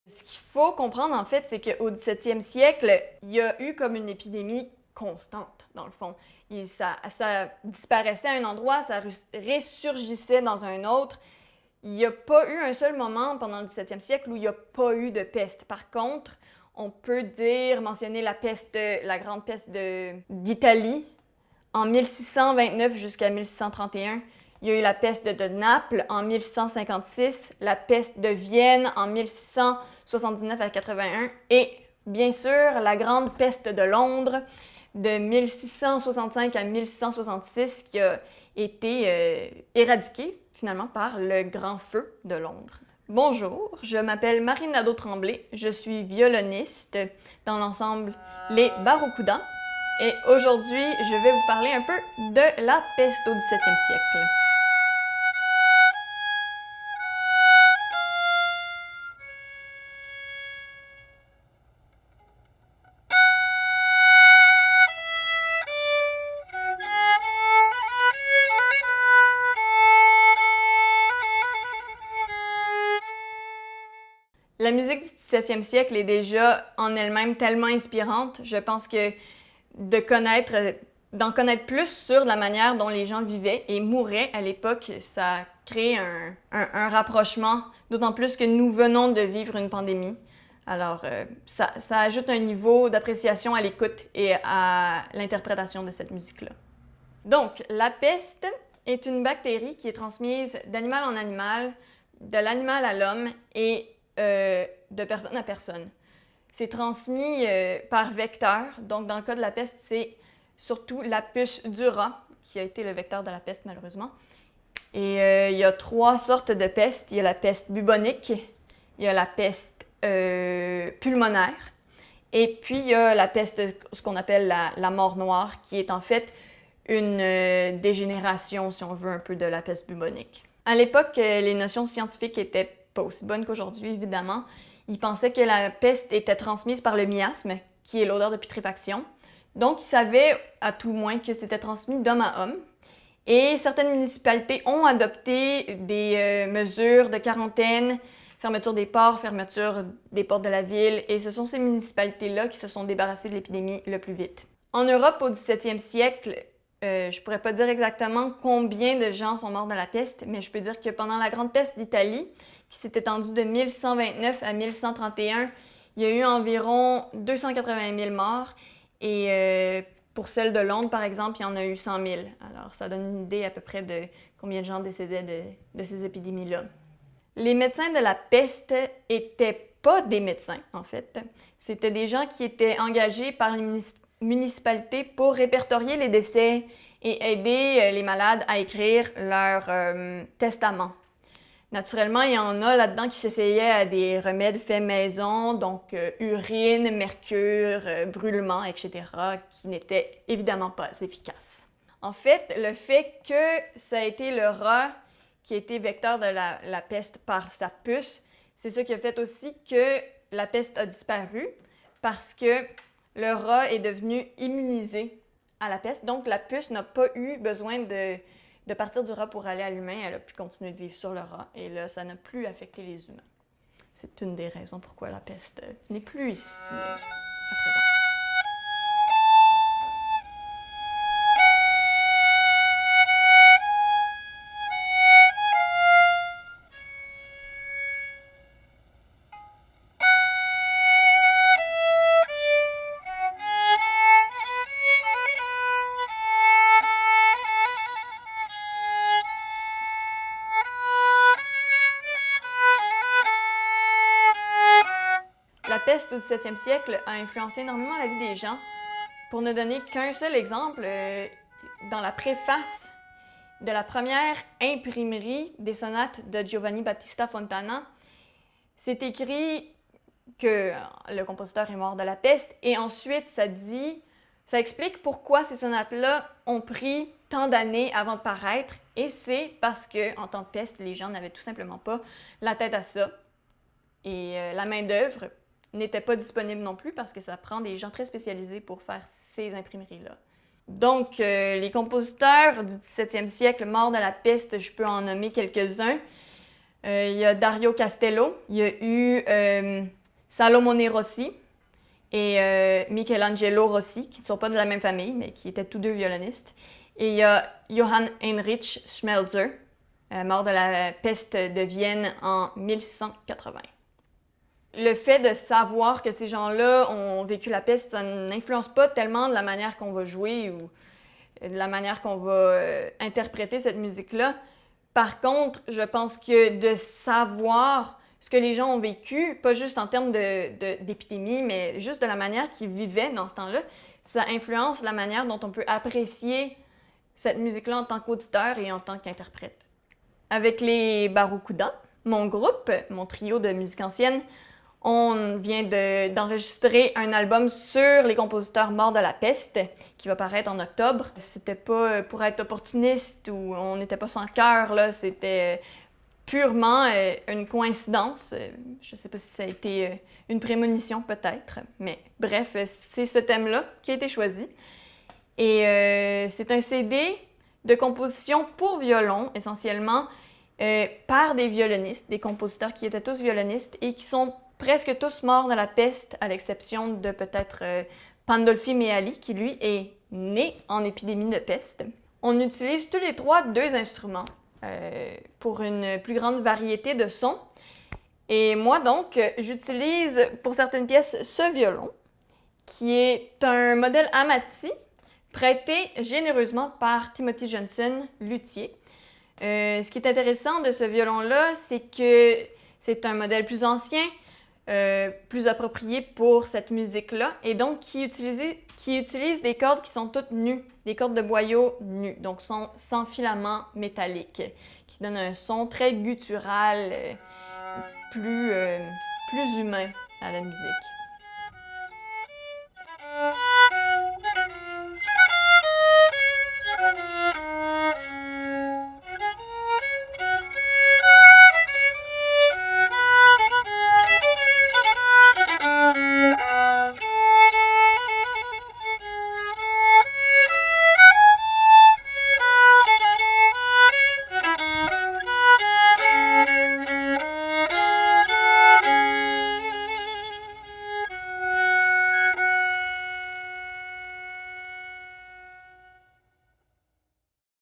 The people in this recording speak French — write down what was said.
Ce qu'il faut comprendre, en fait, c'est qu'au 17e siècle, il y a eu comme une épidémie constante, dans le fond. Ça disparaissait à un endroit, ça ressurgissait dans un autre. Il n'y a pas eu un seul moment pendant le 17e siècle où il n'y a pas eu de peste. Par contre, on peut mentionner la grande peste d'Italie. En 1629 jusqu'à 1631, il y a eu la peste de Naples en 1656, la peste de Vienne en 1679 à 81 et bien sûr la grande peste de Londres de 1665 à 1666 qui a été éradiquée finalement par le Grand Feu de Londres. Bonjour, je m'appelle Marine Nadeau-Tremblay, je suis violoniste dans l'ensemble Les Barracudas. Et aujourd'hui, je vais vous parler un peu de la peste au 17e siècle. La musique du 17e siècle est déjà en elle-même tellement inspirante. Je pense que d'en connaître plus sur la manière dont les gens vivaient et mouraient à l'époque, ça crée un rapprochement, d'autant plus que nous venons de vivre une pandémie. Alors, ça ajoute un niveau d'appréciation à l'écoute et à l'interprétation de cette musique-là. Donc, la peste est une bactérie qui est transmise d'animal en animal, de l'animal à l'homme et de personne à personne. C'est transmis par vecteur. Donc, dans le cas de la peste, c'est surtout la puce du rat qui a été le vecteur de la peste, malheureusement. Et il y a 3 sortes de peste. Il y a la peste bubonique, il y a la peste pulmonaire, et puis il y a la peste, ce qu'on appelle la mort noire, qui est en fait une dégénération, si on veut, un peu de la peste bubonique. À l'époque, les notions scientifiques étaient pas aussi bonnes qu'aujourd'hui, évidemment. Ils pensaient que la peste était transmise par le miasme, qui est l'odeur de putréfaction. Donc, ils savaient à tout le moins que c'était transmis d'homme à homme. Et certaines municipalités ont adopté des mesures de quarantaine, fermeture des ports, fermeture des portes de la ville, et ce sont ces municipalités-là qui se sont débarrassées de l'épidémie le plus vite. En Europe, au 17e siècle, je pourrais pas dire exactement combien de gens sont morts de la peste, mais je peux dire que pendant la Grande Peste d'Italie, qui s'est étendue de 1129 à 1131, il y a eu environ 280 000 morts. Et pour celle de Londres, par exemple, il y en a eu 100 000. Alors, ça donne une idée à peu près de combien de gens décédaient de ces épidémies-là. Les médecins de la peste étaient pas des médecins, en fait. C'était des gens qui étaient engagés par les municipalités pour répertorier les décès et aider les malades à écrire leur testament. Naturellement, il y en a là-dedans qui s'essayaient à des remèdes faits maison, donc urine, mercure, brûlement, etc., qui n'étaient évidemment pas efficaces. En fait, le fait que ça a été le rat qui a été vecteur de la peste par sa puce, c'est ça qui a fait aussi que la peste a disparu, parce que le rat est devenu immunisé à la peste. Donc, la puce n'a pas eu besoin de partir du rat pour aller à l'humain. Elle a pu continuer de vivre sur le rat. Et là, ça n'a plus affecté les humains. C'est une des raisons pourquoi la peste n'est plus ici à présent. La peste au 17e siècle a influencé énormément la vie des gens. Pour ne donner qu'un seul exemple, dans la préface de la première imprimerie des sonates de Giovanni Battista Fontana, c'est écrit que le compositeur est mort de la peste, et ensuite ça explique pourquoi ces sonates-là ont pris tant d'années avant de paraître, et c'est parce que, en temps de peste, les gens n'avaient tout simplement pas la tête à ça. Et la main-d'œuvre n'était pas disponible non plus parce que ça prend des gens très spécialisés pour faire ces imprimeries-là. Donc, les compositeurs du 17e siècle morts de la peste, je peux en nommer quelques-uns. Il y a Dario Castello, il y a eu Salomone Rossi et Michelangelo Rossi, qui ne sont pas de la même famille, mais qui étaient tous deux violonistes. Et il y a Johann Heinrich Schmelzer, mort de la peste de Vienne en 1680. Le fait de savoir que ces gens-là ont vécu la peste, ça n'influence pas tellement de la manière qu'on va jouer ou de la manière qu'on va interpréter cette musique-là. Par contre, je pense que de savoir ce que les gens ont vécu, pas juste en termes d'épidémie, mais juste de la manière qu'ils vivaient dans ce temps-là, ça influence la manière dont on peut apprécier cette musique-là en tant qu'auditeur et en tant qu'interprète. Avec les Barracuda, mon groupe, mon trio de musique ancienne, on vient d'enregistrer un album sur les compositeurs morts de la peste qui va paraître en octobre. C'était pas pour être opportuniste ou on n'était pas sans cœur, là. C'était purement une coïncidence. Je sais pas si ça a été une prémonition peut-être, mais bref, c'est ce thème-là qui a été choisi. Et c'est un CD de composition pour violon, essentiellement, par des violonistes, des compositeurs qui étaient tous violonistes et qui sont presque tous morts de la peste, à l'exception de peut-être Pandolfi Meali, qui lui est né en épidémie de peste. On utilise tous les trois deux instruments pour une plus grande variété de sons. Et moi donc, j'utilise pour certaines pièces ce violon, qui est un modèle Amati, prêté généreusement par Timothy Johnson, luthier. Ce qui est intéressant de ce violon-là, c'est que c'est un modèle plus ancien, plus approprié pour cette musique-là, et donc qui utilise des cordes qui sont toutes nues, des cordes de boyau nues, donc sans filament métallique, qui donne un son très guttural, plus humain à la musique.